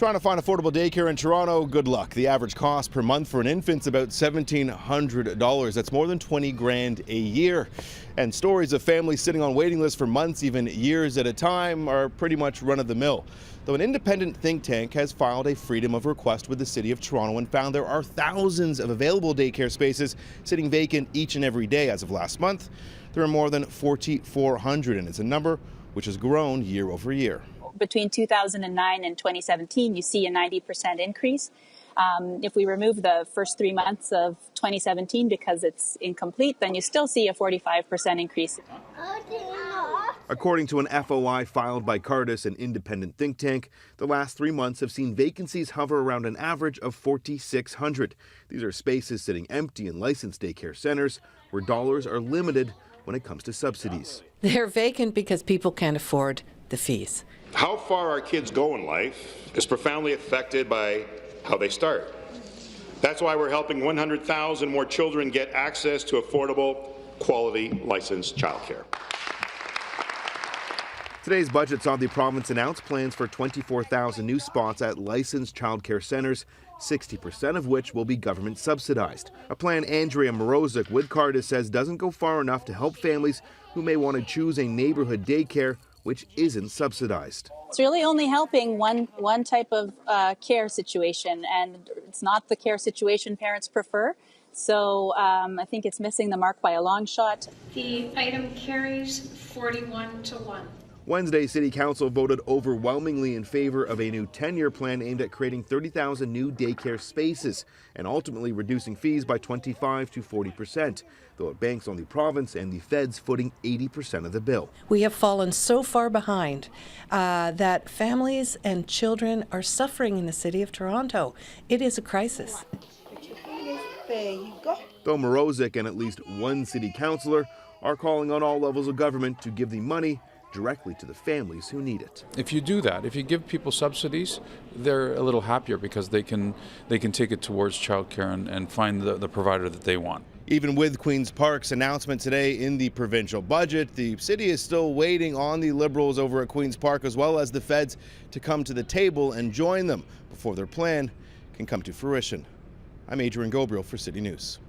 Trying to find affordable daycare in Toronto? Good luck. The average cost per month for an infant's about $1,700. That's more than 20 grand a year. And stories of families sitting on waiting lists for months, even years at a time, are pretty much run of the mill. Though an independent think tank has filed a freedom of request with the City of Toronto and found there are thousands of available daycare spaces sitting vacant each and every day. As of last month, there are more than 4,400, and it's a number which has grown year over year. Between 2009 and 2017, you see a 90% increase. If we remove the first 3 months of 2017 because it's incomplete, then you still see a 45% increase. According to an FOI filed by Cardis, an independent think tank, the last 3 months have seen vacancies hover around an average of 4,600. These are spaces sitting empty in licensed daycare centers where dollars are limited when it comes to subsidies. They're vacant because people can't afford the fees. How far our kids go in life is profoundly affected by how they start. That's why we're helping 100,000 more children get access to affordable, quality, licensed childcare. Today's budget saw the province announce plans for 24,000 new spots at licensed childcare centres, 60% of which will be government subsidized. A plan Andrea Morozic with Cardis says doesn't go far enough to help families who may want to choose a neighborhood daycare which isn't subsidized. It's really only helping one type of care situation, and it's not the care situation parents prefer. So I think it's missing the mark by a long shot. The item carries 41-1. Wednesday, City Council voted overwhelmingly in favor of a new 10-year plan aimed at creating 30,000 new daycare spaces and ultimately reducing fees by 25 to 40%, though it banks on the province and the feds footing 80% of the bill. We have fallen so far behind that families and children are suffering in the City of Toronto. It is a crisis. There you go. Though Morozic and at least one city councillor are calling on all levels of government to give the money directly to the families who need it. If you do that, if you give people subsidies, they're a little happier because they can take it towards childcare and find the provider that they want. Even with Queen's Park's announcement today in the provincial budget, the city is still waiting on the Liberals over at Queen's Park as well as the feds to come to the table and join them before their plan can come to fruition. I'm Adrian Gobriel for City News.